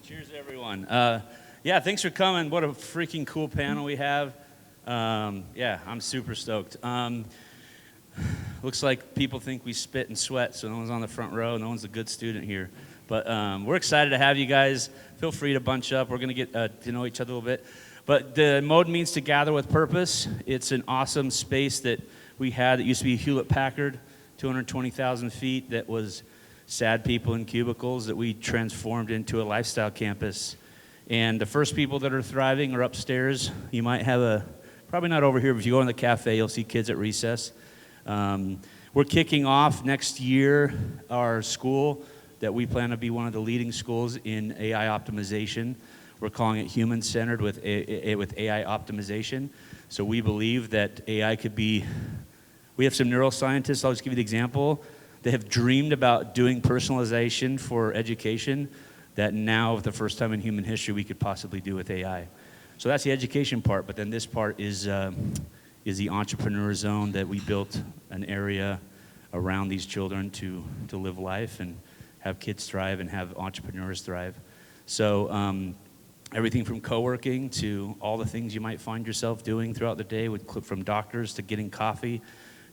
Cheers, everyone. Yeah, thanks for coming. What a freaking cool panel we have. Yeah, I'm super stoked. Looks like people think we spit and sweat, so no one's on the front row. No one's a good student here. But we're excited to have you guys. Feel free to bunch up. We're going to get to know each other a little bit. But the mode means to gather with purpose. It's an awesome space that we had that used to be Hewlett-Packard, 220,000 feet, that was sad people in cubicles that we transformed into a lifestyle campus. And the first people that are thriving are upstairs. You might have probably not over here, but if you go in the cafe, you'll see kids at recess. We're kicking off next year our school that we plan to be one of the leading schools in AI optimization. We're calling it human-centered with AI optimization. So we believe that AI could be, we have some neuroscientists, I'll just give you the example. They have dreamed about doing personalization for education that now, for the first time in human history, we could possibly do with AI. So that's the education part, but then this part is the entrepreneur zone that we built an area around these children to live life and have kids thrive and have entrepreneurs thrive. So everything from co-working to all the things you might find yourself doing throughout the day, from doctors to getting coffee,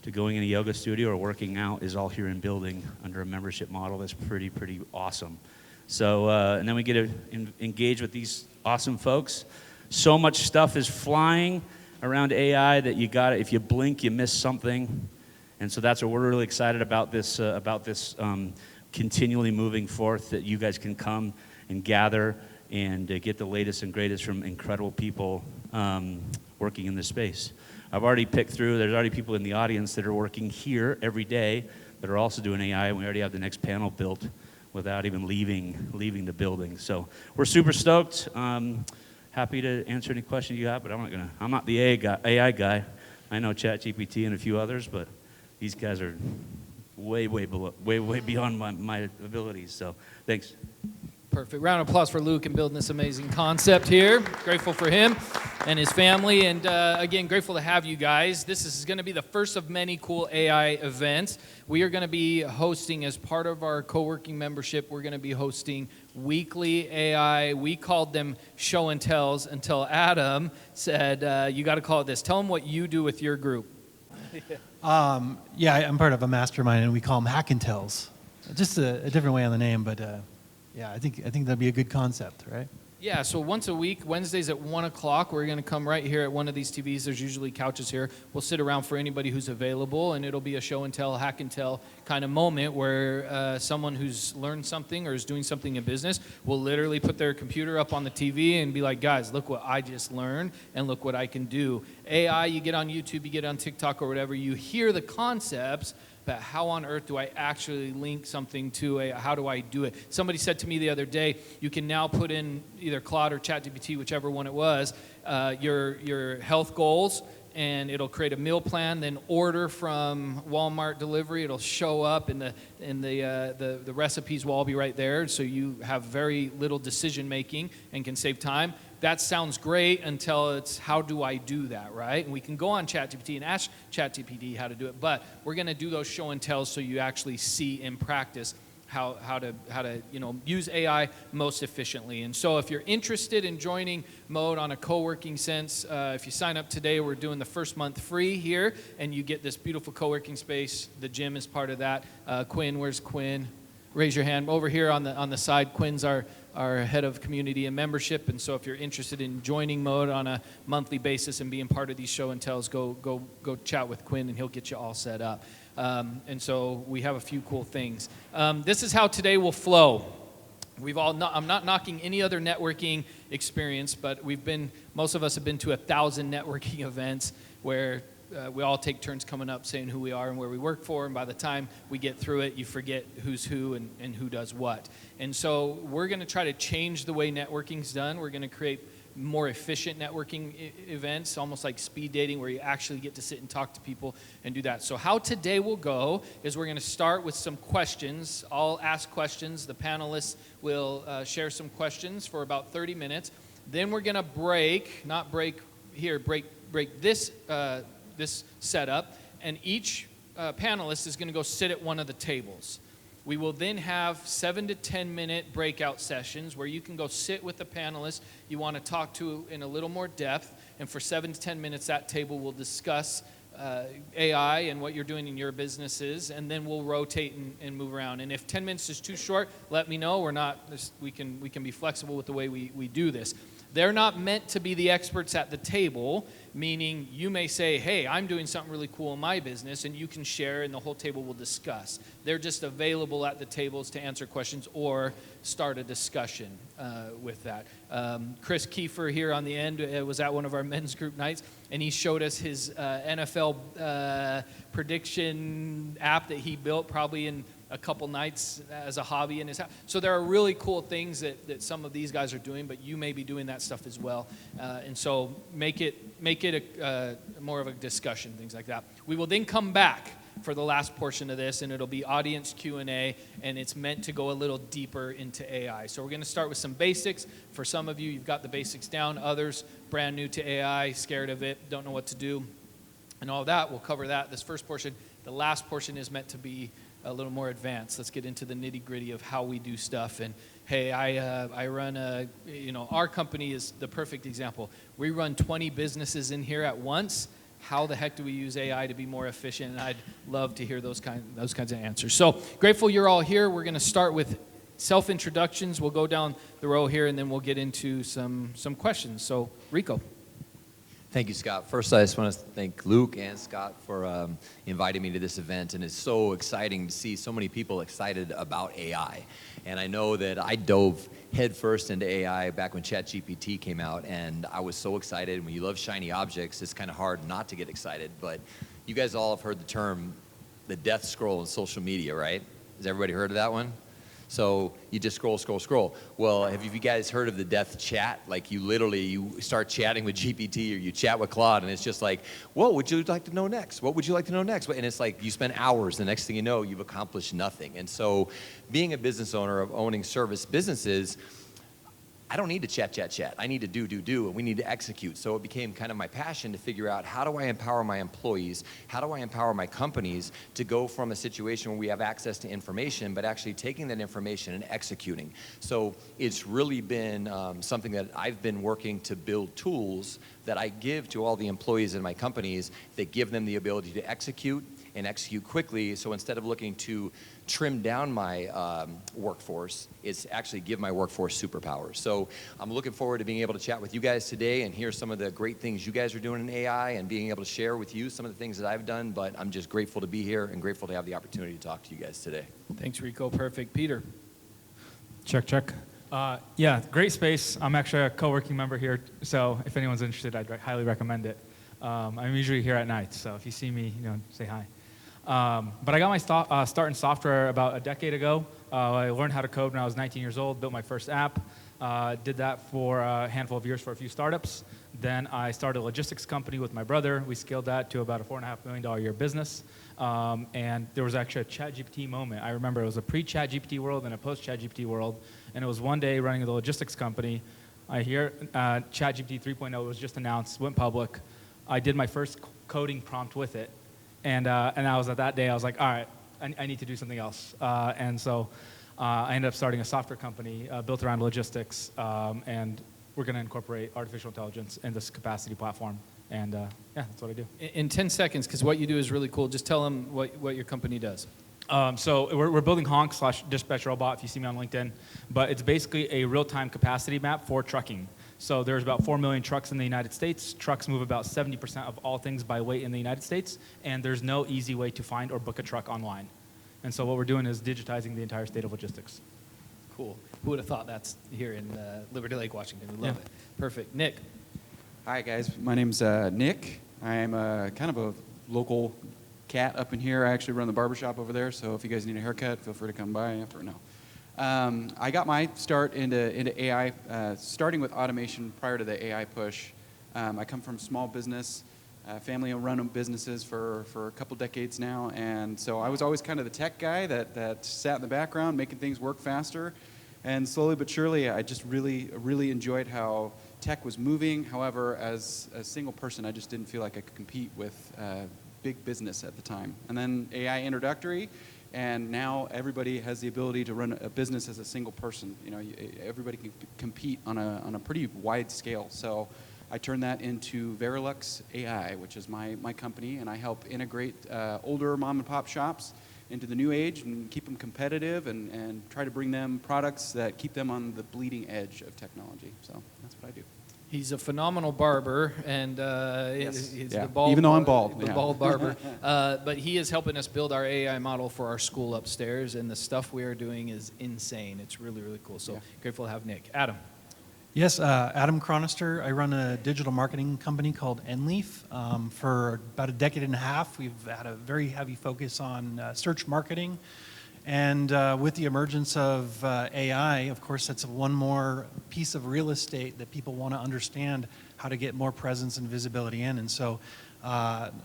to going in a yoga studio or working out, is all here in building under a membership model that's pretty awesome. So, and then we get to engage with these awesome folks. So much stuff is flying around AI that you got, if you blink, you miss something. And so that's what we're really excited about this continually moving forth, that you guys can come and gather and get the latest and greatest from incredible people working in this space. I've already picked through, there's already people in the audience that are working here every day that are also doing AI, and we already have the next panel built without even leaving the building. So we're super stoked. Happy to answer any questions you got, but I'm not the AI guy. I know ChatGPT and a few others, but these guys are way beyond my abilities. So thanks. Perfect. Round of applause for Luke and building this amazing concept here. Grateful for him and his family. And again, grateful to have you guys. This is going to be the first of many cool AI events. We are going to be hosting, as part of our co-working membership, we're going to be hosting weekly AI. We called them show and tells until Adam said, you got to call it this. Tell them what you do with your group. Yeah, I'm part of a mastermind, and we call them hack and tells. Just a different way on the name, but yeah, I think that'd be a good concept, right? Yeah, so once a week, Wednesdays at 1 o'clock, we're going to come right here at one of these TVs. There's usually couches here. We'll sit around for anybody who's available, and it'll be a show and tell, hack and tell kind of moment where someone who's learned something or is doing something in business will literally put their computer up on the TV and be like, guys, look what I just learned, and look what I can do. AI, you get on YouTube, you get on TikTok or whatever, you hear the concepts, but how on earth do I actually link something to how do I do it? Somebody said to me the other day, you can now put in either Claude or ChatGPT, whichever one it was, your health goals, and it'll create a meal plan, then order from Walmart delivery. It'll show up, and the recipes will all be right there, so you have very little decision making and can save time. That sounds great until it's how do I do that, right? And we can go on ChatGPT and ask ChatGPT how to do it, but we're going to do those show and tells so you actually see in practice how to use AI most efficiently. And so if you're interested in joining Mode on a co-working sense, if you sign up today, we're doing the first month free here, and you get this beautiful co-working space. The gym is part of that. Quinn, where's Quinn? Raise your hand. Over here on the side, Quinn's our head of community and membership, and so if you're interested in joining Mode on a monthly basis and being part of these show and tells, go chat with Quinn, and he'll get you all set up. And so we have a few cool things. This is how today will flow. I'm not knocking any other networking experience, but most of us have been to 1,000 networking events where we all take turns coming up saying who we are and where we work for, and by the time we get through it, you forget who's who and who does what. And so we're going to try to change the way networking's done. We're going to create more efficient networking events, almost like speed dating, where you actually get to sit and talk to people and do that. So how today will go is we're going to start with some questions. I'll ask questions. The panelists will share some questions for about 30 minutes. Then we're going to break this setup, and each panelist is going to go sit at one of the tables. We will then have 7 to 10 minute breakout sessions where you can go sit with the panelists you want to talk to in a little more depth. And for 7 to 10 minutes, that table will discuss AI and what you're doing in your businesses, and then we'll rotate and move around. And if 10 minutes is too short, let me know. We can be flexible with the way we do this. They're not meant to be the experts at the table, meaning you may say, hey, I'm doing something really cool in my business, and you can share, and the whole table will discuss. They're just available at the tables to answer questions or start a discussion with that. Chris Kiefer here on the end was at one of our men's group nights, and he showed us his NFL prediction app that he built probably in a couple nights as a hobby in his house. So there are really cool things that some of these guys are doing, but you may be doing that stuff as well. And so make it a more of a discussion, things like that. We will then come back for the last portion of this, and it'll be audience Q&A, and it's meant to go a little deeper into AI. So we're going to start with some basics. For some of you, you've got the basics down. Others, brand new to AI, scared of it, don't know what to do, and all that. We'll cover that this first portion. The last portion is meant to be a little more advanced. Let's get into the nitty-gritty of how we do stuff. And hey, I run our company is the perfect example. We run 20 businesses in here at once. How the heck do we use AI to be more efficient? And I'd love to hear those kinds of answers. So grateful you're all here. We're going to start with self-introductions. We'll go down the row here, and then we'll get into some questions. So Rico. Thank you, Scott. First, I just want to thank Luke and Scott for inviting me to this event, and it's so exciting to see so many people excited about AI. And I know that I dove headfirst into AI back when ChatGPT came out, and I was so excited. When you love shiny objects, it's kind of hard not to get excited. But you guys all have heard the term, the death scroll in social media, right? Has everybody heard of that one? So you just scroll, scroll, scroll. Well, have you guys heard of the death chat? Like you start chatting with GPT or you chat with Claude, and it's just like, what would you like to know next? What would you like to know next? And it's like you spend hours. The next thing you know, you've accomplished nothing. And so being a business owner of owning service businesses, I don't need to chat. I need to do, and we need to execute. So it became kind of my passion to figure out, how do I empower my employees? How do I empower my companies to go from a situation where we have access to information, but actually taking that information and executing? So it's really been something that I've been working to build tools that I give to all the employees in my companies that give them the ability to execute and execute quickly. So instead of looking to trim down my workforce, it's actually give my workforce superpowers. So I'm looking forward to being able to chat with you guys today and hear some of the great things you guys are doing in AI and being able to share with you some of the things that I've done. But I'm just grateful to be here and grateful to have the opportunity to talk to you guys today. Thanks, Rico. Perfect. Peter. Check. Yeah, great space. I'm actually a co-working member here, so if anyone's interested, I'd highly recommend it. I'm usually here at night, so if you see me, say hi. But I got my start in software about a decade ago. I learned how to code when I was 19 years old, built my first app, did that for a handful of years for a few startups. Then I started a logistics company with my brother. We scaled that to about a $4.5 million a year business. And there was actually a ChatGPT moment. I remember it was a pre-ChatGPT world and a post-ChatGPT world. And it was one day running the logistics company. I hear ChatGPT 3.0 was just announced, went public. I did my first coding prompt with it. And I was at that day, I was like, all right, I need to do something else. And so I ended up starting a software company built around logistics. And we're going to incorporate artificial intelligence in this capacity platform. And yeah, that's what I do. In 10 seconds, because what you do is really cool, just tell them what your company does. So we're building Honk/dispatch robot, if you see me on LinkedIn. But it's basically a real-time capacity map for trucking. So there's about 4 million trucks in the United States. Trucks move about 70% of all things by weight in the United States. And there's no easy way to find or book a truck online. And so what we're doing is digitizing the entire state of logistics. Cool. Who would have thought that's here in Liberty Lake, Washington? We love it. Perfect. Nick. Hi, guys. My name's Nick. I'm kind of a local cat up in here. I actually run the barbershop over there, so if you guys need a haircut, feel free to come by after. No. I got my start into AI, starting with automation prior to the AI push. I come from small business, family-run businesses for a couple decades now, and so I was always kind of the tech guy that sat in the background making things work faster. And slowly but surely, I just really enjoyed how tech was moving. However, as a single person, I just didn't feel like I could compete with big business at the time. And then AI introductory, and now everybody has the ability to run a business as a single person. Everybody can compete on a pretty wide scale. So I turned that into Verilux AI, which is my company, and I help integrate older mom and pop shops into the new age and keep them competitive and try to bring them products that keep them on the bleeding edge of technology. So that's what I do. He's a phenomenal barber, and Yes. he's Yeah. the bald, Even though I'm bald, the yeah. bald barber. But he is helping us build our AI model for our school upstairs, and the stuff we are doing is insane. It's really, really cool. So Yeah. grateful to have Nick. Adam. Yes, Adam Chronister. I run a digital marketing company called Enleaf. For about a decade and a half, we've had a very heavy focus on search marketing. And with the emergence of AI, of course, that's one more piece of real estate that people want to understand how to get more presence and visibility in. And so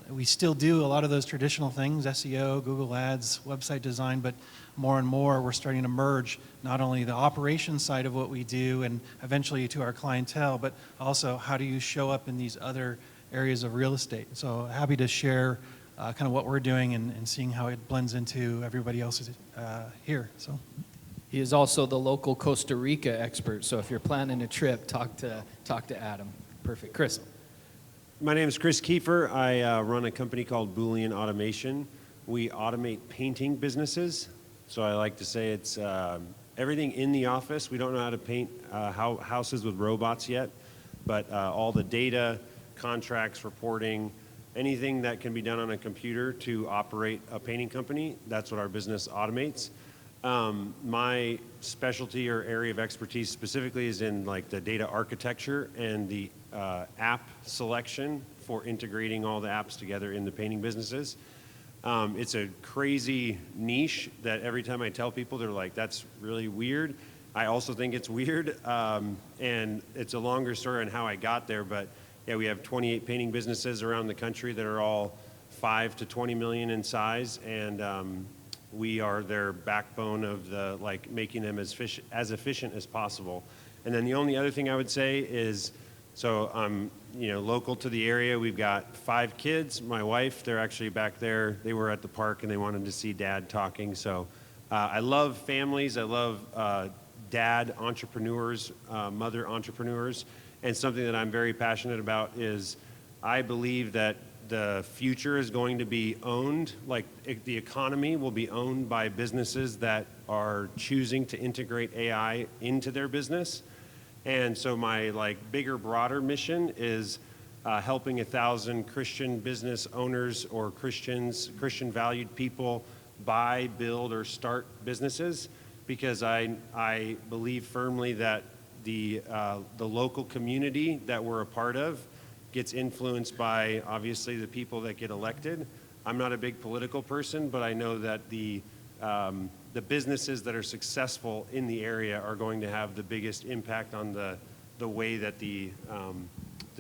we still do a lot of those traditional things, SEO, Google Ads, website design, but more and more we're starting to merge not only the operations side of what we do and eventually to our clientele, but also how do you show up in these other areas of real estate. So happy to share kind of what we're doing and seeing how it blends into everybody else's here. So He is also the local Costa Rica expert. So if you're planning a trip, talk to Adam. Perfect. Chris. My name is Chris Kiefer. I run a company called Boolean Automation. We automate painting businesses. So I like to say it's everything in the office. We don't know how to paint houses with robots yet, but all the data, contracts, reporting, anything that can be done on a computer to operate a painting company, that's what our business automates. My specialty or area of expertise specifically is in like the data architecture and the app selection for integrating all the apps together in the painting businesses. It's a crazy niche that every time I tell people, they're like, that's really weird. I also think it's weird, and it's a longer story on how I got there, but yeah, we have 28 painting businesses around the country that are all 5 to 20 million in size, and we are their backbone of the making them as efficient as possible. And then the only other thing I would say is, so I'm local to the area. We've got 5 kids. My wife, they're actually back there. They were at the park and they wanted to see Dad talking. So I love families. I love dad entrepreneurs, mother entrepreneurs. And something that I'm very passionate about is I believe that the future is going to be owned, the economy will be owned by businesses that are choosing to integrate AI into their business. And so my bigger, broader mission is helping 1,000 Christian business owners or Christian valued people buy, build, or start businesses, because I believe firmly that the local community that we're a part of gets influenced by, obviously, the people that get elected. I'm not a big political person, but I know that the businesses that are successful in the area are going to have the biggest impact on the way that the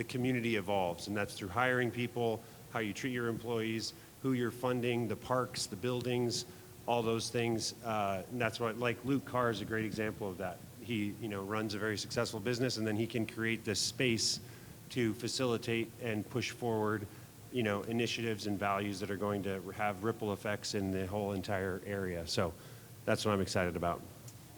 community evolves. And that's through hiring people, how you treat your employees, who you're funding, the parks, the buildings, all those things. And that's what, Luke Carr is a great example of that. He runs a very successful business, and then he can create this space to facilitate and push forward initiatives and values that are going to have ripple effects in the whole entire area. So that's what I'm excited about.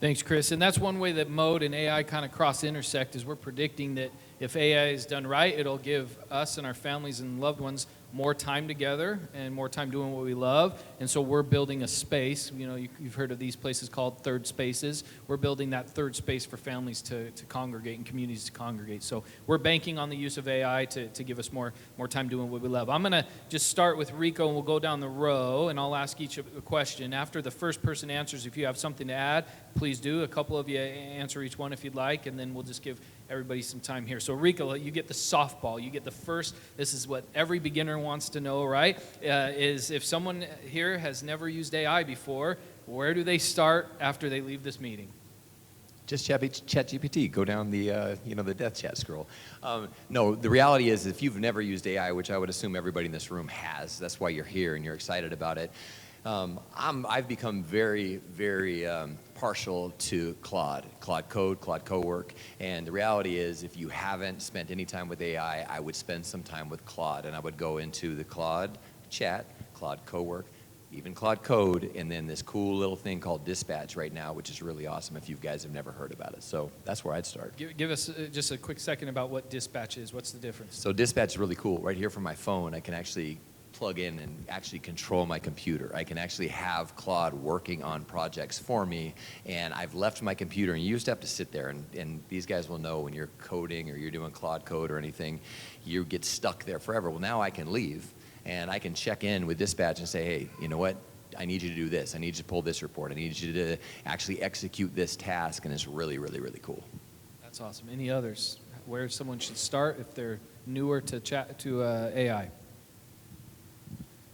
Thanks, Chris. And that's one way that mode and AI kind of cross-intersect is we're predicting that if AI is done right, it'll give us and our families and loved ones more time together and more time doing what we love. And so we're building a space. You've heard of these places called third spaces. We're building that third space for families to congregate and communities to congregate. So we're banking on the use of AI to give us more time doing what we love. I'm going to just start with Rico, and we'll go down the row, and I'll ask each a question. After the first person answers, if you have something to add, please do. A couple of you answer each one if you'd like, and then we'll just give everybody some time here. So Rico, you get the softball. You get the first. This is what every beginner wants to know, right? Is if someone here has never used AI before, where do they start after they leave this meeting? Just ChatGPT. Go down the the death chat scroll. No, the reality is, if you've never used AI, which I would assume everybody in this room has, that's why you're here and you're excited about it. I've become very, very partial to Claude Code, Claude Cowork, and the reality is, if you haven't spent any time with AI, I would spend some time with Claude, and I would go into the Claude Chat, Claude Cowork, even Claude Code, and then this cool little thing called Dispatch right now, which is really awesome if you guys have never heard about it. So that's where I'd start. Give us just a quick second about what Dispatch is. What's the difference? So Dispatch is really cool. Right here from my phone, I can actually plug in and actually control my computer. I can actually have Claude working on projects for me, and I've left my computer, and you used to have to sit there, and these guys will know when you're coding or you're doing Claude Code or anything, you get stuck there forever. Well, now I can leave, and I can check in with Dispatch and say, hey, you know what? I need you to do this. I need you to pull this report. I need you to actually execute this task, and it's really, really, really cool. That's awesome. Any others? Where someone should start if they're newer to AI?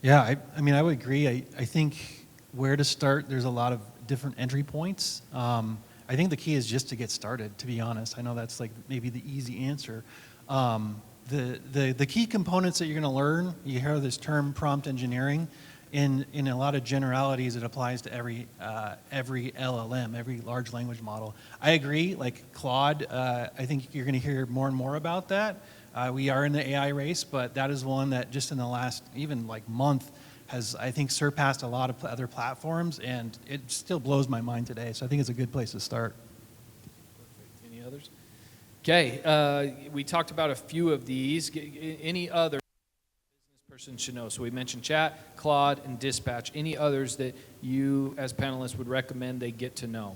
Yeah, I mean, I would agree. I think where to start, there's a lot of different entry points. I think the key is just to get started, to be honest. I know that's like maybe the easy answer. The key components that you're going to learn, you hear this term prompt engineering. In a lot of generalities, it applies to every LLM, every large language model. I agree, like Claude, I think you're going to hear more and more about that. We are in the AI race, but that is one that just in the last even like month has, I think, surpassed a lot of other platforms, and it still blows my mind today. So I think it's a good place to start. Perfect. Any others? Okay, we talked about a few of these. Any other business person should know? So we mentioned Chat, Claude, and Dispatch. Any others that you, as panelists, would recommend they get to know?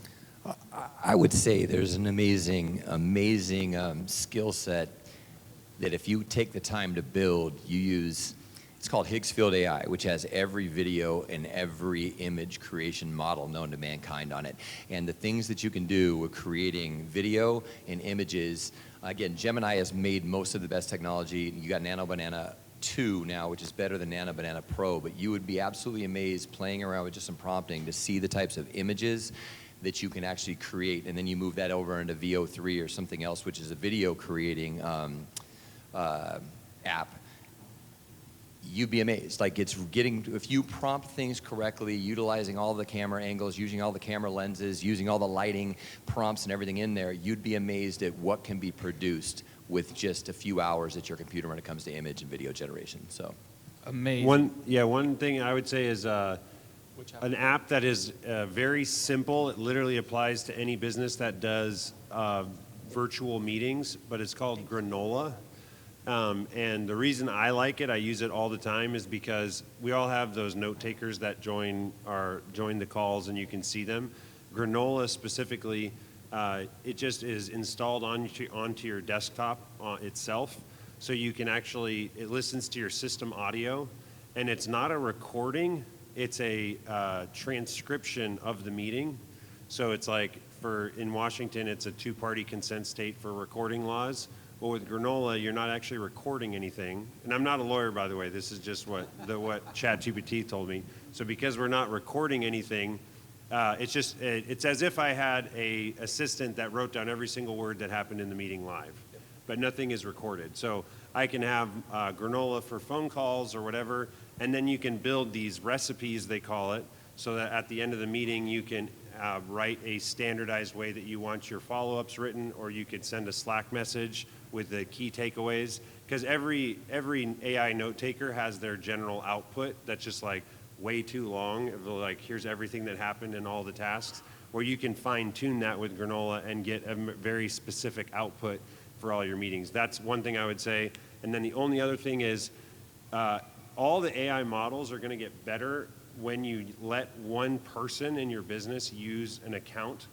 I would say there's an amazing skill set that if you take the time to build, you use, it's called Higgsfield AI, which has every video and every image creation model known to mankind on it. And the things that you can do with creating video and images, again, Gemini has made most of the best technology. You got Nano Banana 2 now, which is better than Nano Banana Pro, but you would be absolutely amazed playing around with just some prompting to see the types of images that you can actually create, and then you move that over into VO3 or something else, which is a video creating app. You'd be amazed. Like, it's getting, if you prompt things correctly, utilizing all the camera angles, using all the camera lenses, using all the lighting prompts and everything in there, you'd be amazed at what can be produced with just a few hours at your computer when it comes to image and video generation. So amazing. One thing I would say is an app that is very simple. It literally applies to any business that does virtual meetings, but it's called Granola. And the reason I like it, I use it all the time, is because we all have those note takers that join the calls and you can see them. Granola specifically, it just is installed onto your desktop itself, so you can actually, it listens to your system audio, and it's not a recording, it's a transcription of the meeting. So it's like, in Washington, it's a two-party consent state for recording laws. Well, with Granola, you're not actually recording anything. And I'm not a lawyer, by the way. This is just what ChatGPT told me. So because we're not recording anything, it's as if I had a assistant that wrote down every single word that happened in the meeting live, but nothing is recorded. So I can have Granola for phone calls or whatever, and then you can build these recipes, they call it, so that at the end of the meeting you can write a standardized way that you want your follow-ups written, or you could send a Slack message with the key takeaways, because every AI note taker has their general output that's just like way too long, like here's everything that happened and all the tasks, where you can fine-tune that with Granola and get a very specific output for all your meetings. That's one thing I would say. And then the only other thing is all the AI models are going to get better when you let one person in your business use an account.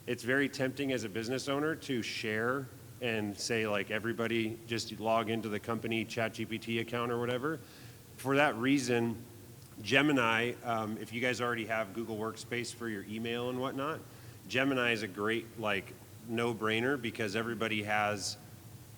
It's very tempting as a business owner to share and say, like, everybody just log into the company ChatGPT account or whatever. For that reason, Gemini, if you guys already have Google Workspace for your email and whatnot, Gemini is a great, like, no-brainer, because everybody has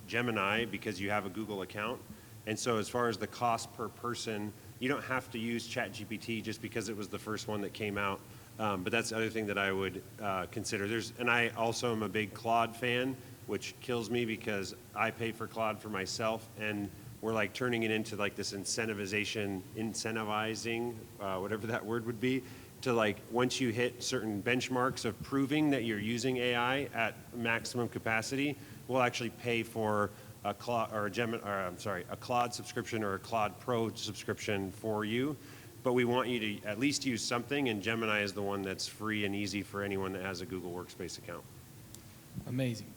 Gemini because you have a Google account. And so as far as the cost per person, you don't have to use ChatGPT just because it was the first one that came out. But that's the other thing that I would consider. And I also am a big Claude fan, which kills me because I pay for Claude for myself, and we're like turning it into like this incentivizing, whatever that word would be, to like once you hit certain benchmarks of proving that you're using AI at maximum capacity, we'll actually pay for a Claude subscription or a Claude Pro subscription for you. but we want you to at least use something, and Gemini is the one that's free and easy for anyone that has a Google Workspace account. Amazing.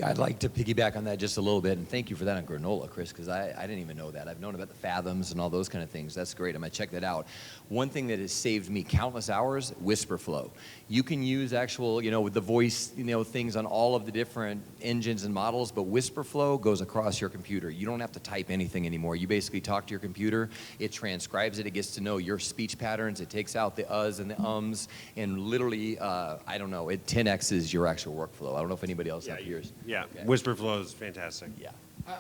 I'd like to piggyback on that just a little bit, and thank you for that on granola, Chris, because I didn't even know that. I've known about the fathoms and all those kind of things. That's great. I'm going to check that out. One thing that has saved me countless hours, WhisperFlow. You can use actual, with the voice, things on all of the different engines and models, but WhisperFlow goes across your computer. You don't have to type anything anymore. You basically talk to your computer, it transcribes it, it gets to know your speech patterns, it takes out the uhs and the ums, and literally, it 10x's your actual workflow. I don't know if anybody else up here. Yeah, Okay. WhisperFlow is fantastic. Yeah.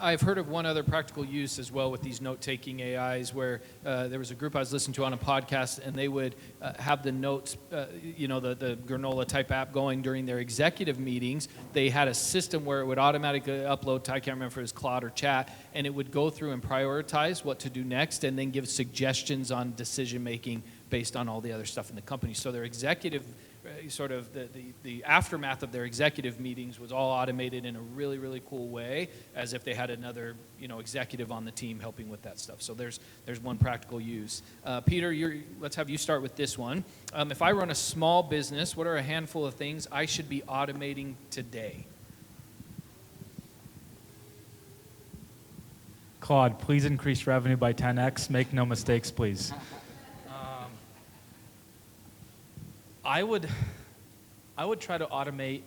I've heard of one other practical use as well with these note-taking AIs where there was a group I was listening to on a podcast, and they would have the notes, the granola type app going during their executive meetings. They had a system where it would automatically upload to, I can't remember if it was Claude or Chat, and it would go through and prioritize what to do next and then give suggestions on decision-making based on all the other stuff in the company. So their executive sort of the aftermath of their executive meetings was all automated in a really, really cool way, as if they had another executive on the team helping with that stuff. So there's one practical use. Peter, let's have you start with this one. If I run a small business, what are a handful of things I should be automating today? Claude, please increase revenue by 10x. Make no mistakes, please. I would try to automate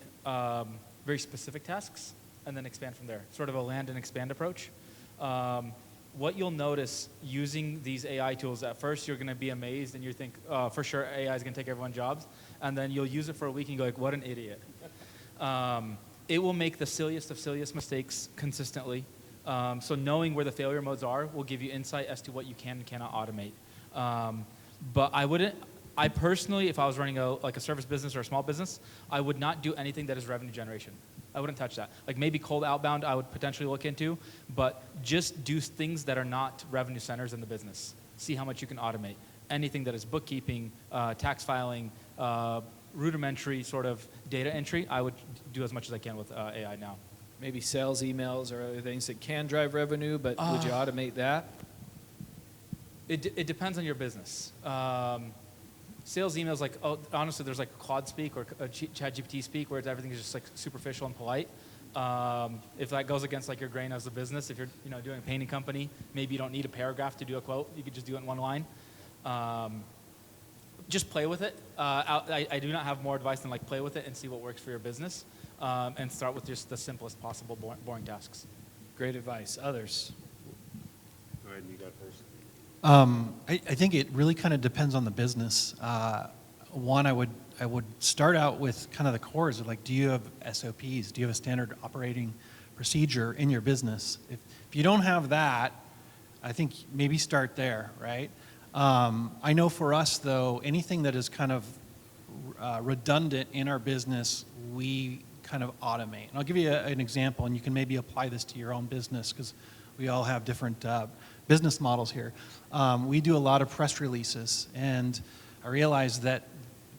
very specific tasks and then expand from there. Sort of a land and expand approach. What you'll notice using these AI tools, at first you're going to be amazed and you think, for sure AI is going to take everyone's jobs. And then you'll use it for a week and go like, what an idiot. It will make the silliest of silliest mistakes consistently. So knowing where the failure modes are will give you insight as to what you can and cannot automate. But I personally, if I was running a service business or a small business, I would not do anything that is revenue generation. I wouldn't touch that. Like maybe cold outbound I would potentially look into, but just do things that are not revenue centers in the business. See how much you can automate. Anything that is bookkeeping, tax filing, rudimentary sort of data entry, I would do as much as I can with AI now. Maybe sales emails or other things that can drive revenue, but would you automate that? It depends on your business. Sales emails, honestly, there's Claude speak or ChatGPT speak, where everything is just superficial and polite. If that goes against your grain as a business, if you're doing a painting company, maybe you don't need a paragraph to do a quote. You could just do it in one line. Just play with it. I do not have more advice than play with it and see what works for your business, and start with just the simplest possible boring tasks. Great advice. Others? Go ahead, you got first. I think it really kind of depends on the business. One, I would start out with kind of the cores of do you have SOPs? Do you have a standard operating procedure in your business? If you don't have that, I think maybe start there, right? I know for us though, anything that is kind of redundant in our business, we kind of automate. And I'll give you an example, and you can maybe apply this to your own business because we all have different business models here. We do a lot of press releases, and I realize that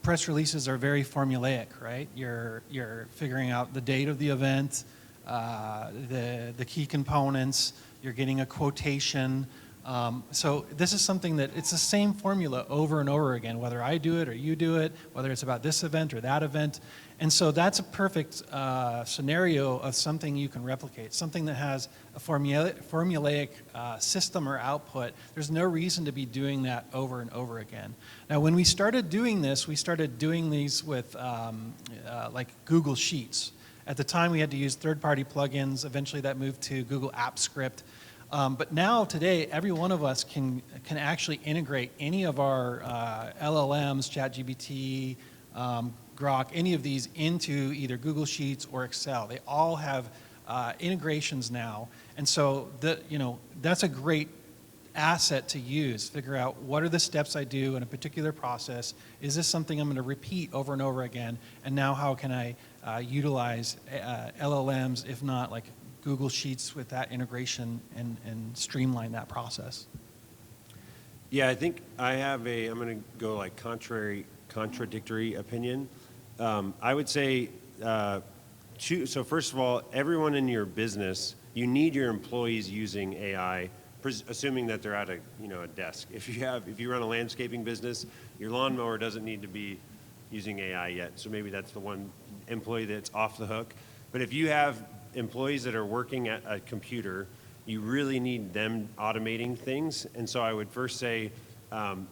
press releases are very formulaic, right? You're figuring out the date of the event, the key components, you're getting a quotation. So this is something that it's the same formula over and over again, whether I do it or you do it, whether it's about this event or that event. And so that's a perfect scenario of something you can replicate, something that has a formulaic system or output. There's no reason to be doing that over and over again. Now, when we started doing this, we started doing these with Google Sheets. At the time, we had to use third-party plugins. Eventually, that moved to Google Apps Script. But now, today, every one of us can actually integrate any of our LLMs, ChatGPT, Grok, any of these into either Google Sheets or Excel. They all have integrations now. And so that's a great asset to use. Figure out what are the steps I do in a particular process. Is this something I'm going to repeat over and over again? And now how can I utilize LLMs, if not Google Sheets with that integration and streamline that process? Yeah, I think I'm going to go contradictory opinion. I would say, so first of all, everyone in your business, you need your employees using AI assuming that they're at a a desk. If you run a landscaping business, your lawnmower doesn't need to be using AI yet. So maybe that's the one employee that's off the hook. But if you have employees that are working at a computer, you really need them automating things. And so I would first say,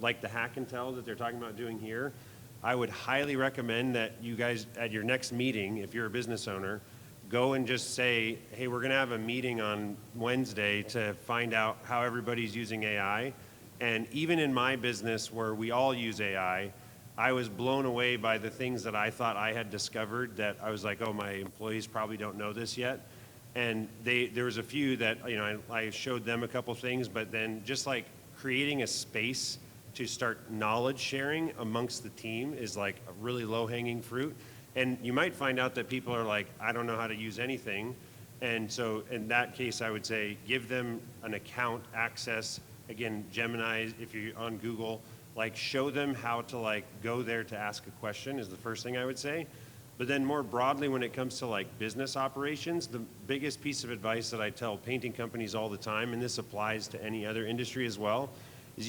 like the hack and tell that they're talking about doing here, I would highly recommend that you guys at your next meeting, if you're a business owner, go and just say, hey, we're going to have a meeting on Wednesday to find out how everybody's using AI. And even in my business where we all use AI, I was blown away by the things that I thought I had discovered that I was like, oh, my employees probably don't know this yet. And there was a few that, I showed them a couple things, but then just like creating a space to start knowledge sharing amongst the team is like a really low hanging fruit. And you might find out that people are like, I don't know how to use anything. And so in that case, I would say give them an account access. Again, Gemini, if you're on Google, like show them how to like go there to ask a question is the first thing I would say. But then more broadly, when it comes to like business operations, the biggest piece of advice that I tell painting companies all the time, and this applies to any other industry as well, is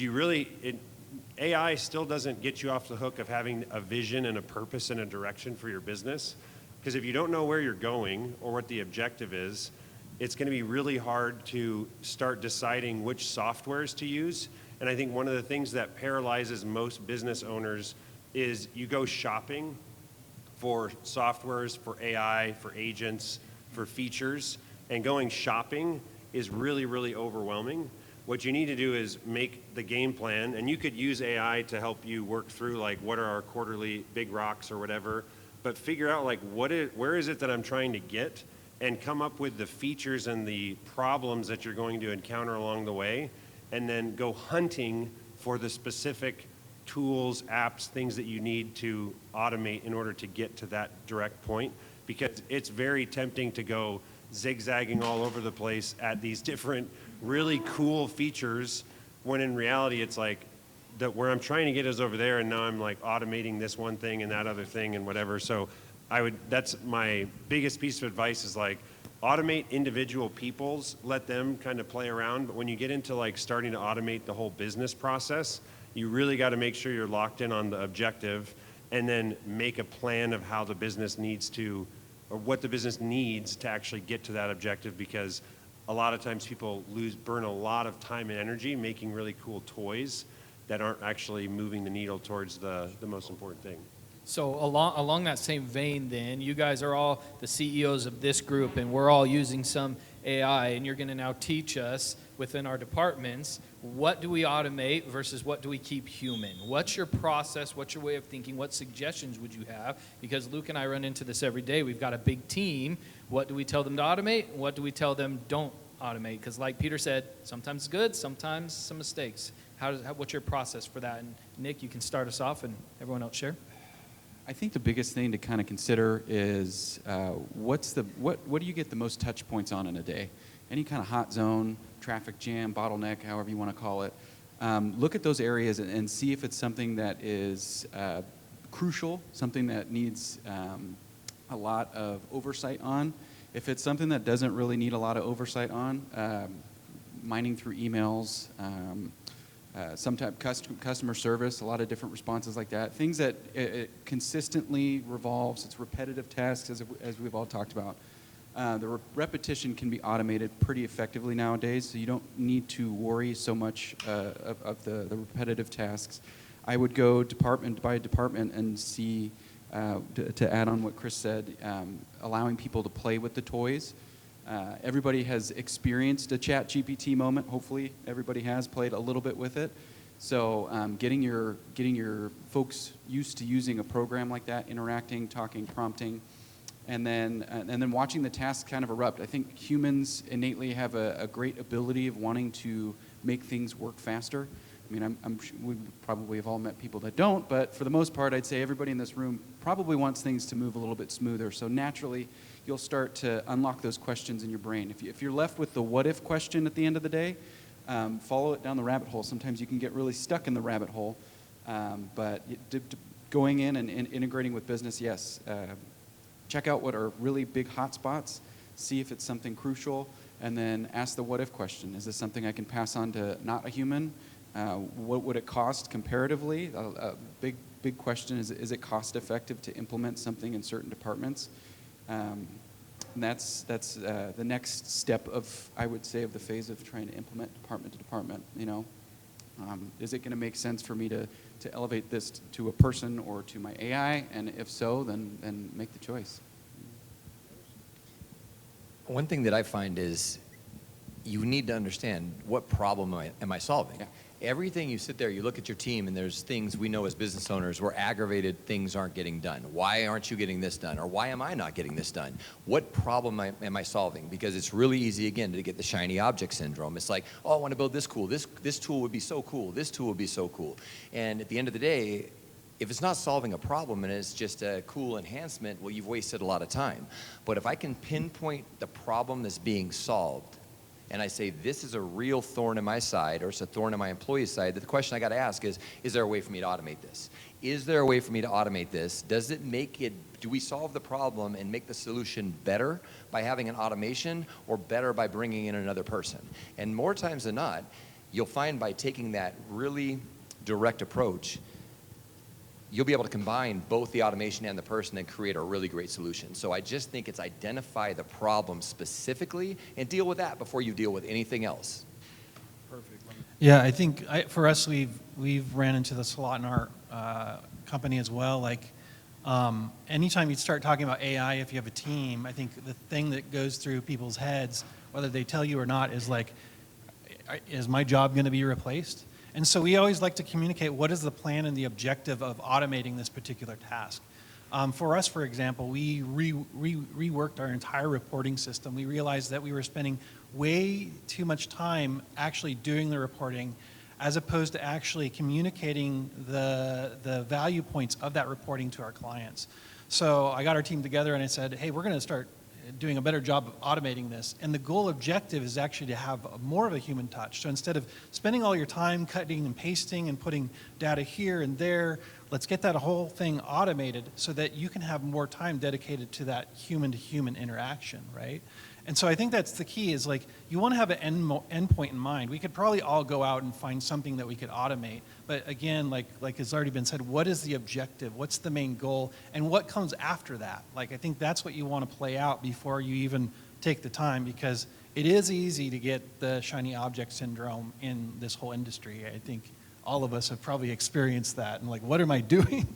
AI still doesn't get you off the hook of having a vision and a purpose and a direction for your business. Because if you don't know where you're going or what the objective is, it's going to be really hard to start deciding which softwares to use. And I think one of the things that paralyzes most business owners is you go shopping for softwares, for AI, for agents, for features, and going shopping is really, really overwhelming. What you need to do is make the game plan, and you could use AI to help you work through like what are our quarterly big rocks or whatever, but figure out like where is it that I'm trying to get, and come up with the features and the problems that you're going to encounter along the way, and then go hunting for the specific tools, apps, things that you need to automate in order to get to that direct point, because it's very tempting to go zigzagging all over the place at these different really cool features when in reality it's like that where I'm trying to get is over there, and now I'm like automating this one thing and that other thing and whatever. So that's my biggest piece of advice is like automate individual peoples, let them kind of play around. But when you get into like starting to automate the whole business process, you really got to make sure you're locked in on the objective, and then make a plan of how the business needs to, or what the business needs to actually get to that objective, because a lot of times people burn a lot of time and energy making really cool toys that aren't actually moving the needle towards the most important thing. So along that same vein then, you guys are all the CEOs of this group, and we're all using some AI, and you're going to now teach us within our departments, what do we automate versus what do we keep human? What's your process? What's your way of thinking? What suggestions would you have? Because Luke and I run into this every day. We've got a big team. What do we tell them to automate? What do we tell them don't automate? Because like Peter said, sometimes good, sometimes some mistakes. What's your process for that? And Nick, you can start us off, and everyone else share. I think the biggest thing to kind of consider is what do you get the most touch points on in a day? Any kind of hot zone, traffic jam, bottleneck, however you want to call it. Look at those areas and see if it's something that is crucial, something that needs a lot of oversight on. If it's something that doesn't really need a lot of oversight on, mining through emails, some type of customer service, a lot of different responses like that. Things that it consistently revolves, it's repetitive tasks as we've all talked about. The repetition can be automated pretty effectively nowadays, so you don't need to worry so much of the repetitive tasks. I would go department by department and see, to add on what Chris said, allowing people to play with the toys. Everybody has experienced a Chat GPT moment. Hopefully everybody has played a little bit with it. So getting your folks used to using a program like that, interacting, talking, prompting, and then watching the tasks kind of erupt. I think humans innately have a great ability of wanting to make things work faster. I mean, we probably have all met people that don't, but for the most part, I'd say everybody in this room probably wants things to move a little bit smoother. So naturally, you'll start to unlock those questions in your brain. If you're left with the what if question at the end of the day, follow it down the rabbit hole. Sometimes you can get really stuck in the rabbit hole, but going in and integrating with business, yes. Check out what are really big hot spots, see if it's something crucial, and then ask the what if question. Is this something I can pass on to not a human? What would it cost comparatively? A big question is it cost effective to implement something in certain departments? And that's the next step of, I would say, of the phase of trying to implement department to department. Is it going to make sense for me to elevate this to a person or to my AI? And if so, then make the choice. One thing that I find is you need to understand what problem am I solving. Yeah. Everything you sit there, you look at your team, and there's things we know as business owners, we're aggravated, things aren't getting done. Why aren't you getting this done? Or why am I not getting this done? What problem am I solving? Because it's really easy, again, to get the shiny object syndrome. It's like, oh, I want to build this cool. This tool would be so cool. This tool would be so cool. And at the end of the day, if it's not solving a problem and it's just a cool enhancement, well, you've wasted a lot of time. But if I can pinpoint the problem that's being solved, and I say, this is a real thorn in my side, or it's a thorn in my employee's side, the question I got to ask is there a way for me to automate this? Is there a way for me to automate this? Do we solve the problem and make the solution better by having an automation, or better by bringing in another person? And more times than not, you'll find by taking that really direct approach, you'll be able to combine both the automation and the person and create a really great solution. So I just think it's identify the problem specifically and deal with that before you deal with anything else. Perfect. Yeah, I think for us, we've ran into this a lot in our company as well. Like, anytime you start talking about AI, if you have a team, I think the thing that goes through people's heads, whether they tell you or not, is like, is my job going to be replaced? And so we always like to communicate what is the plan and the objective of automating this particular task. For us, for example, we reworked our entire reporting system. We realized that we were spending way too much time actually doing the reporting as opposed to actually communicating the value points of that reporting to our clients. So I got our team together and I said, hey, we're going to start doing a better job of automating this. And the goal objective is actually to have more of a human touch. So instead of spending all your time cutting and pasting and putting data here and there, let's get that whole thing automated so that you can have more time dedicated to that human-to-human interaction, right? And so I think that's the key, is like, you want to have an endpoint in mind. We could probably all go out and find something that we could automate. But again, like has already been said, what is the objective? What's the main goal? And what comes after that? Like, I think that's what you want to play out before you even take the time, because it is easy to get the shiny object syndrome in this whole industry. I think all of us have probably experienced that. And like, what am I doing?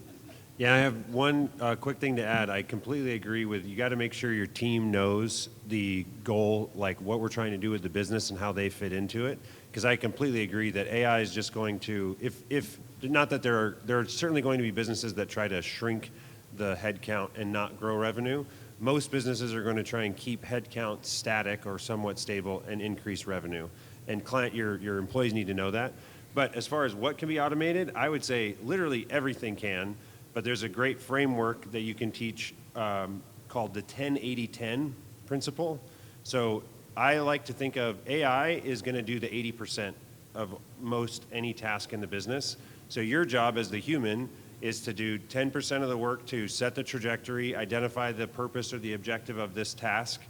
Yeah, I have one quick thing to add. I completely agree with you. Got to make sure your team knows the goal, like what we're trying to do with the business and how they fit into it. Because I completely agree that AI is just going to, if not that there are certainly going to be businesses that try to shrink the headcount and not grow revenue. Most businesses are going to try and keep headcount static or somewhat stable and increase revenue. And your employees need to know that. But as far as what can be automated, I would say literally everything can. But there's a great framework that you can teach called the 10-80-10 principle. So I like to think of AI is going to do the 80% of most any task in the business. So your job as the human is to do 10% of the work to set the trajectory, identify the purpose or the objective of this task,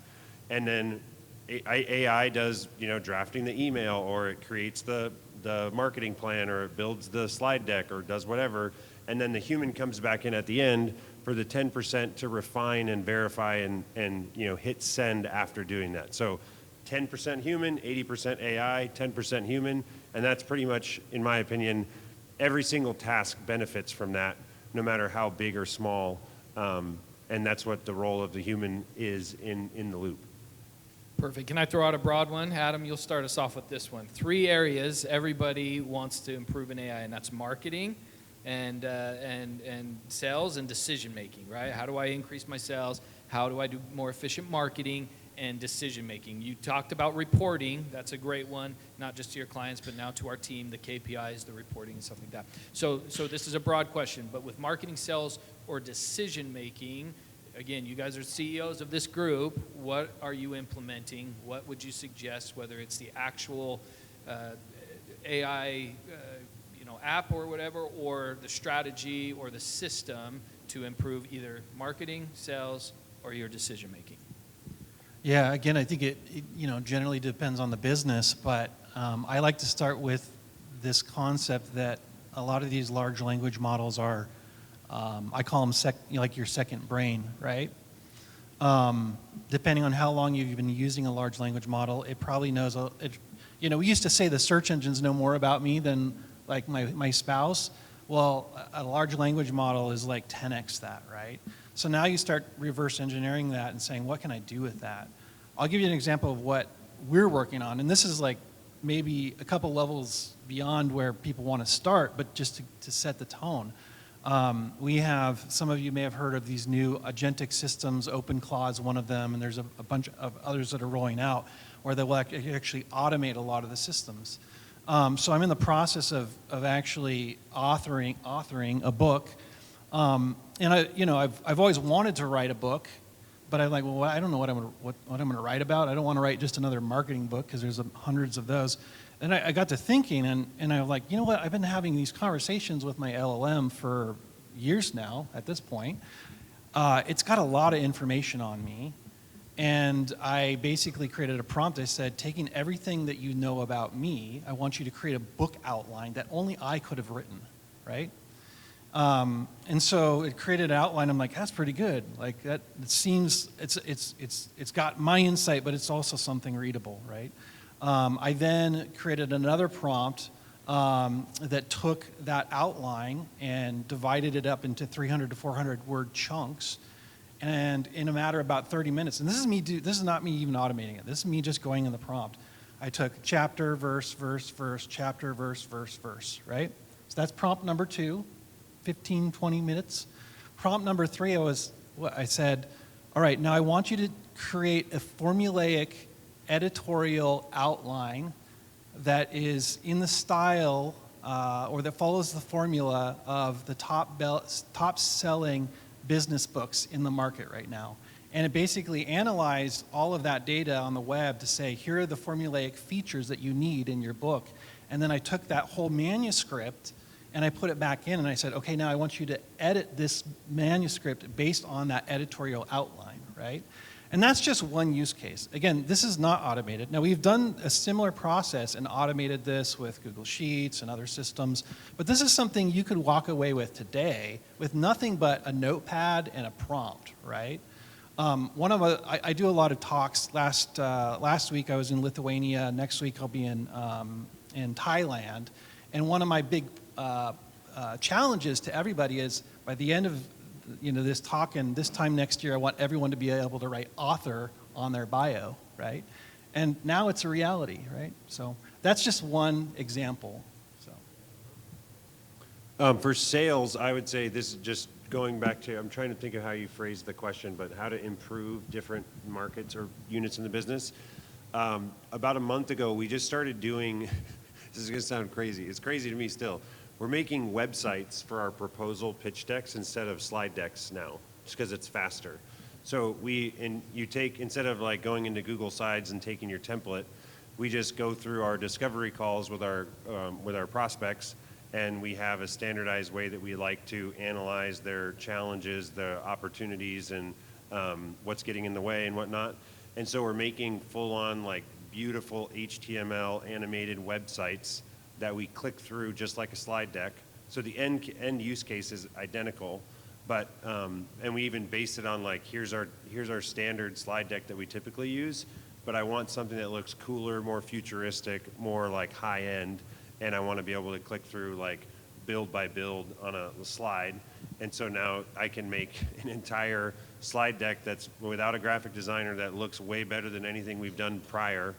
and then AI does, drafting the email, or it creates the marketing plan, or it builds the slide deck, or does whatever. And then the human comes back in at the end for the 10% to refine and verify and hit send after doing that. So 10% human, 80% AI, 10% human, and that's pretty much, in my opinion, every single task benefits from that, no matter how big or small. And that's what the role of the human is in the loop. Perfect. Can I throw out a broad one? Adam, you'll start us off with this one. 3 areas everybody wants to improve in AI, and that's marketing, and sales and decision making, right? How do I increase my sales? How do I do more efficient marketing and decision making? You talked about reporting. That's a great one, not just to your clients, but now to our team, the KPIs, the reporting, and stuff like that. So this is a broad question, but with marketing, sales, or decision making, again, you guys are CEOs of this group. What are you implementing? What would you suggest, whether it's the actual AI app or whatever, or the strategy or the system to improve either marketing, sales, or your decision making? Yeah, again, I think it generally depends on the business, but I like to start with this concept that a lot of these large language models are, I call them like your second brain, right? Depending on how long you've been using a large language model, it probably knows, we used to say the search engines know more about me than like my spouse. Well, a large language model is like 10x that, right? So now you start reverse engineering that and saying, what can I do with that? I'll give you an example of what we're working on, and this is like maybe a couple levels beyond where people want to start, but just to set the tone. We have, some of you may have heard of these new agentic systems, OpenClaw is one of them, and there's a bunch of others that are rolling out where they will actually automate a lot of the systems. So I'm in the process of actually authoring a book. And I've always wanted to write a book, but I'm like, well, I don't know what I'm going to write about. I don't want to write just another marketing book because there's hundreds of those. And I got to thinking, and I was like, you know what? I've been having these conversations with my LLM for years now at this point. It's got a lot of information on me. And I basically created a prompt. I said, taking everything that you know about me, I want you to create a book outline that only I could have written, right? And so it created an outline. I'm like, that's pretty good. Like that, it seems it's got my insight, but it's also something readable, right? I then created another prompt that took that outline and divided it up into 300 to 400 word chunks. And in a matter of about 30 minutes, and this is not me even automating it. This is me just going in the prompt. I took chapter, verse, verse, verse, chapter, verse, verse, verse, right? So that's prompt number 2, 15, 20 minutes. Prompt number 3, I said, all right, now I want you to create a formulaic editorial outline that is in the style or that follows the formula of the top selling business books in the market right now. And it basically analyzed all of that data on the web to say, here are the formulaic features that you need in your book. And then I took that whole manuscript and I put it back in and I said, okay, now I want you to edit this manuscript based on that editorial outline, right? And that's just one use case. Again, this is not automated. Now, we've done a similar process and automated this with Google Sheets and other systems, but this is something you could walk away with today with nothing but a notepad and a prompt, right? I do a lot of talks. Last week I was in Lithuania. Next week I'll be in Thailand. And one of my big challenges to everybody is by the end of this talk and this time next year, I want everyone to be able to write author on their bio, right? And now it's a reality, right? So that's just one example. So. For sales, I would say this is just going back to, I'm trying to think of how you phrased the question, but how to improve different markets or units in the business. About a month ago, we just started doing, this is going to sound crazy. It's crazy to me still. We're making websites for our proposal pitch decks instead of slide decks now, just because it's faster. So instead of like going into Google Sites and taking your template, we just go through our discovery calls with our prospects, and we have a standardized way that we like to analyze their challenges, the opportunities, and what's getting in the way and whatnot. And so we're making full-on like beautiful HTML animated websites that we click through just like a slide deck. So the end use case is identical, but and we even base it on like here's our standard slide deck that we typically use, but I want something that looks cooler, more futuristic, more like high end, and I want to be able to click through like build by build on a slide. And so now I can make an entire slide deck that's without a graphic designer that looks way better than anything we've done prior.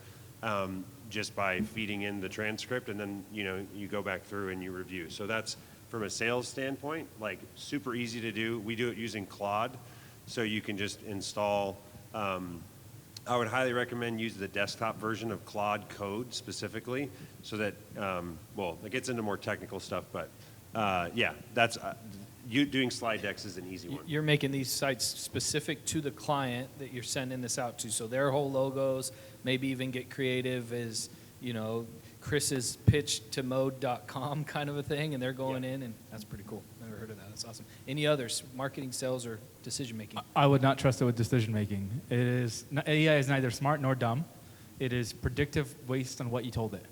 Just by feeding in the transcript, and then you go back through and you review. So that's from a sales standpoint, like super easy to do. We do it using Claude, so you can just install. I would highly recommend using the desktop version of Claude Code specifically, so that it gets into more technical stuff, but yeah, that's you doing slide decks is an easy one. You're making these sites specific to the client that you're sending this out to, so their whole logos, maybe even get creative as, Chris's pitch-to-mode.com kind of a thing, and they're going in, and that's pretty cool. Never heard of that. That's awesome. Any others? Marketing, sales, or decision-making? I would not trust it with decision making. AI is neither smart nor dumb. It is predictive based on what you told it.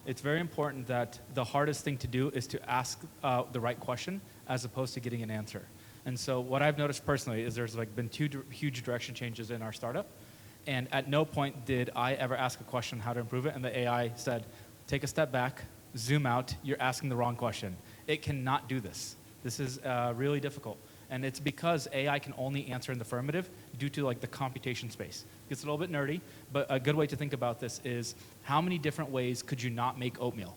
It's very important that the hardest thing to do is to ask the right question as opposed to getting an answer. And so what I've noticed personally is there's been two huge direction changes in our startup. And at no point did I ever ask a question how to improve it, and the AI said, take a step back, zoom out, you're asking the wrong question. It cannot do this. This is really difficult. And it's because AI can only answer in the affirmative due to the computation space. It gets a little bit nerdy, but a good way to think about this is how many different ways could you not make oatmeal?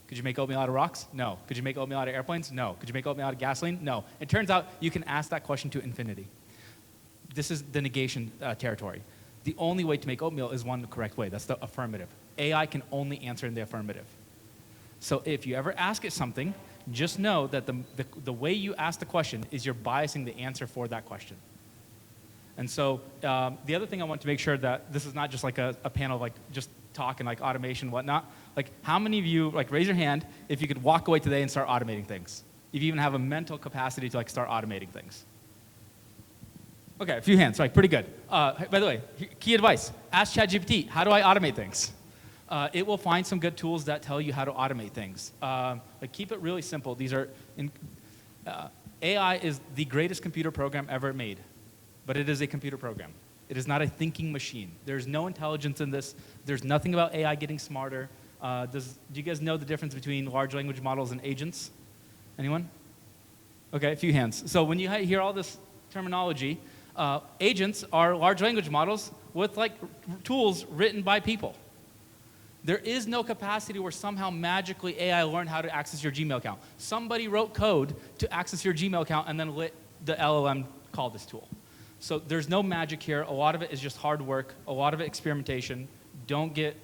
Could you make oatmeal out of rocks? No. Could you make oatmeal out of airplanes? No. Could you make oatmeal out of gasoline? No. It turns out you can ask that question to infinity. This is the negation territory. The only way to make oatmeal is one correct way. That's the affirmative. AI can only answer in the affirmative. So if you ever ask it something, just know that the way you ask the question is you're biasing the answer for that question. And so the other thing I want to make sure that this is not just like a panel of just talk and automation and whatnot. How many of you, raise your hand if you could walk away today and start automating things? If you even have a mental capacity to start automating things. Okay, a few hands, right, pretty good. By the way, key advice, ask ChatGPT, how do I automate things? It will find some good tools that tell you how to automate things. Keep it really simple. AI is the greatest computer program ever made, but it is a computer program. It is not a thinking machine. There's no intelligence in this. There's nothing about AI getting smarter. Do you guys know the difference between large language models and agents? Anyone? Okay, a few hands. So when you hear all this terminology, agents are large language models with tools written by people. There is no capacity where somehow magically AI learned how to access your Gmail account. Somebody wrote code to access your Gmail account and then let the LLM call this tool. So there's no magic here. A lot of it is just hard work, a lot of it experimentation. Don't get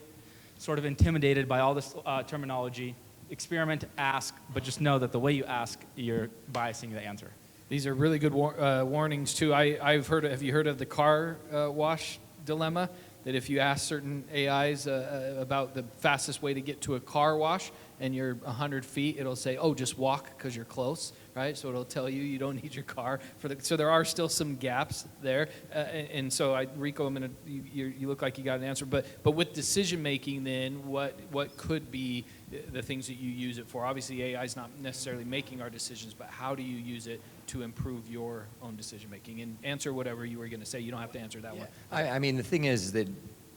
sort of intimidated by all this terminology. Experiment, ask, but just know that the way you ask, you're biasing the answer. These are really good warnings too. Have you heard of the car wash dilemma? That if you ask certain AIs about the fastest way to get to a car wash and you're 100 feet, it'll say, oh, just walk because you're close, right? So it'll tell you don't need your car. So there are still some gaps there. And so, Rico, you look like you got an answer. But with decision making then, what could be the things that you use it for? Obviously, AI is not necessarily making our decisions, but how do you use it to improve your own decision making? And answer whatever you were going to say. You don't have to answer that one. I mean, the thing is that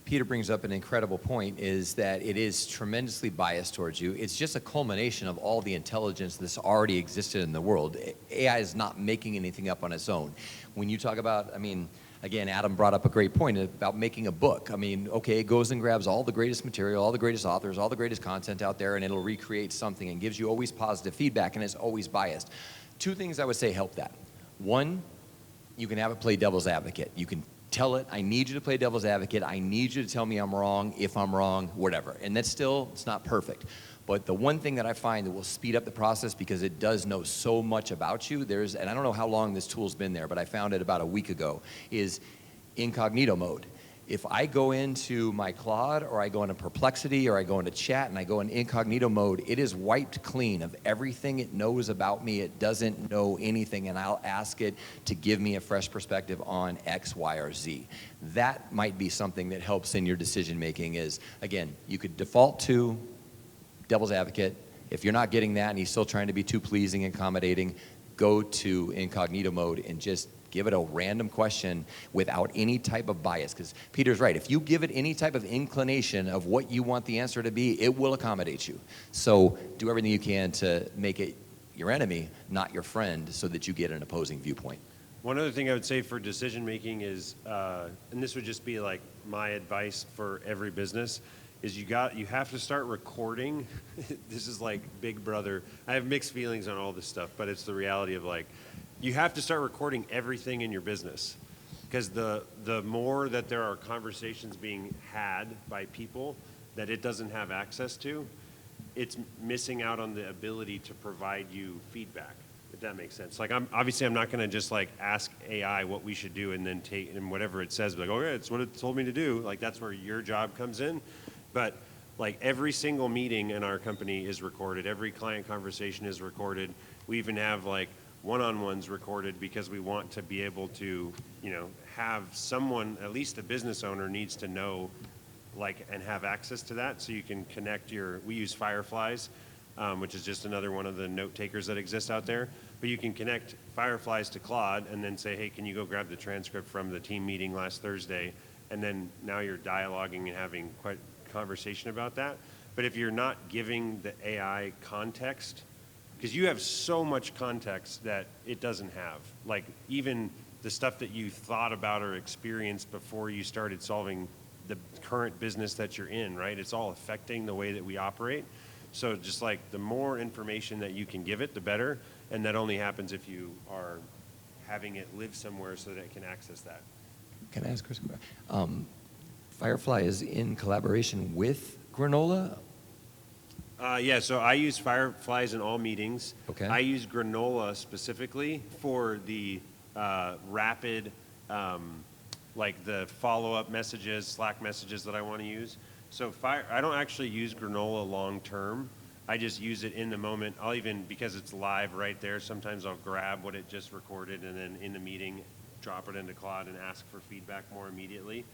Peter brings up an incredible point, is that it is tremendously biased towards you. It's just a culmination of all the intelligence that's already existed in the world. AI is not making anything up on its own. When you talk about, again, Adam brought up a great point about making a book. Okay, it goes and grabs all the greatest material, all the greatest authors, all the greatest content out there, and it'll recreate something and gives you always positive feedback, and it's always biased. Two things I would say help that. One, you can have it play devil's advocate. You can tell it, I need you to play devil's advocate. I need you to tell me I'm wrong, if I'm wrong, whatever. And that's still, it's not perfect. But the one thing that I find that will speed up the process, because it does know so much about you, and I don't know how long this tool's been there, but I found it about a week ago, is incognito mode. If I go into my Claude, or I go into Perplexity, or I go into chat, and I go in incognito mode, it is wiped clean of everything it knows about me. It doesn't know anything, and I'll ask it to give me a fresh perspective on X, Y, or Z. That might be something that helps in your decision making. Is, again, you could default to devil's advocate. If you're not getting that and he's still trying to be too pleasing and accommodating, go to incognito mode and just give it a random question without any type of bias. Because Peter's right. If you give it any type of inclination of what you want the answer to be, it will accommodate you. So do everything you can to make it your enemy, not your friend, so that you get an opposing viewpoint. One other thing I would say for decision making is, and this would just be my advice for every business, is you have to start recording. This is like Big Brother. I have mixed feelings on all this stuff, but it's the reality of you have to start recording everything in your business, because the more that there are conversations being had by people that it doesn't have access to, it's missing out on the ability to provide you feedback, if that makes sense. I'm not going to just ask AI what we should do and then take and whatever it says, oh yeah, it's what it told me to do. That's where your job comes in. But like every single meeting in our company is recorded. Every client conversation is recorded. We even have like one-on-ones recorded because we want to be able to, have someone, at least a business owner needs to know and have access to that, so you can connect we use Fireflies, which is just another one of the note takers that exist out there. But you can connect Fireflies to Claude and then say, hey, can you go grab the transcript from the team meeting last Thursday? And then now you're dialoguing and having quite a conversation about that. But if you're not giving the AI context, because you have so much context that it doesn't have, like even the stuff that you thought about or experienced before you started solving the current business that you're in, right? It's all affecting the way that we operate. So just like the more information that you can give it, the better. And that only happens if you are having it live somewhere so that it can access that. Can I ask Chris a question? Firefly is in collaboration with Granola? Yeah, so I use Fireflies in all meetings. Okay. I use Granola specifically for the rapid, like the follow-up messages, Slack messages that I want to use. So I don't actually use Granola long-term. I just use it in the moment. I'll even, because it's live right there, sometimes I'll grab what it just recorded and then in the meeting, drop it into Claude and ask for feedback more immediately.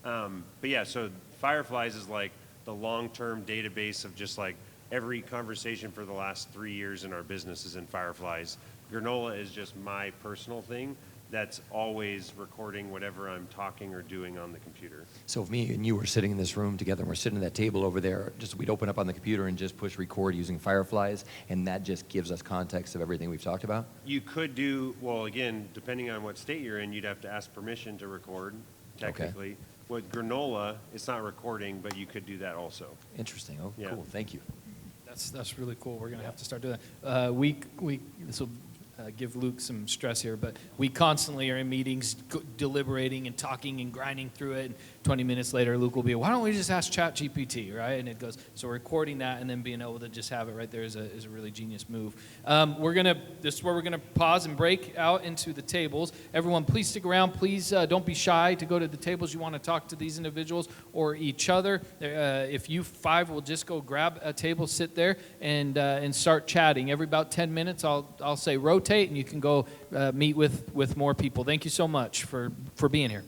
But yeah, so Fireflies is like the long-term database of just like every conversation for the last 3 years in our business is in Fireflies. Granola is just my personal thing that's always recording whatever I'm talking or doing on the computer. So if me and you were sitting in this room together and we're sitting at that table over there, we'd open up on the computer and just push record using Fireflies, and that just gives us context of everything we've talked about? You could do, well, again, depending on what state you're in, you'd have to ask permission to record, technically. Okay. With Granola, it's not recording, but you could do that also. Interesting. Oh, Yeah. Cool. Thank you. That's really cool. We're going to have to start doing that. This will give Luke some stress here, but we constantly are in meetings deliberating and talking and grinding through it. And 20 minutes later, Luke will be, why don't we just ask ChatGPT, right? And it goes, so recording that and then being able to just have it right there is a really genius move. This is where we're going to pause and break out into the tables. Everyone, please stick around. Please don't be shy to go to the tables. You want to talk to these individuals or each other. If you 5 will just go grab a table, sit there, and start chatting. Every about 10 minutes, I'll say rotate, and you can go meet with more people. Thank you so much for being here.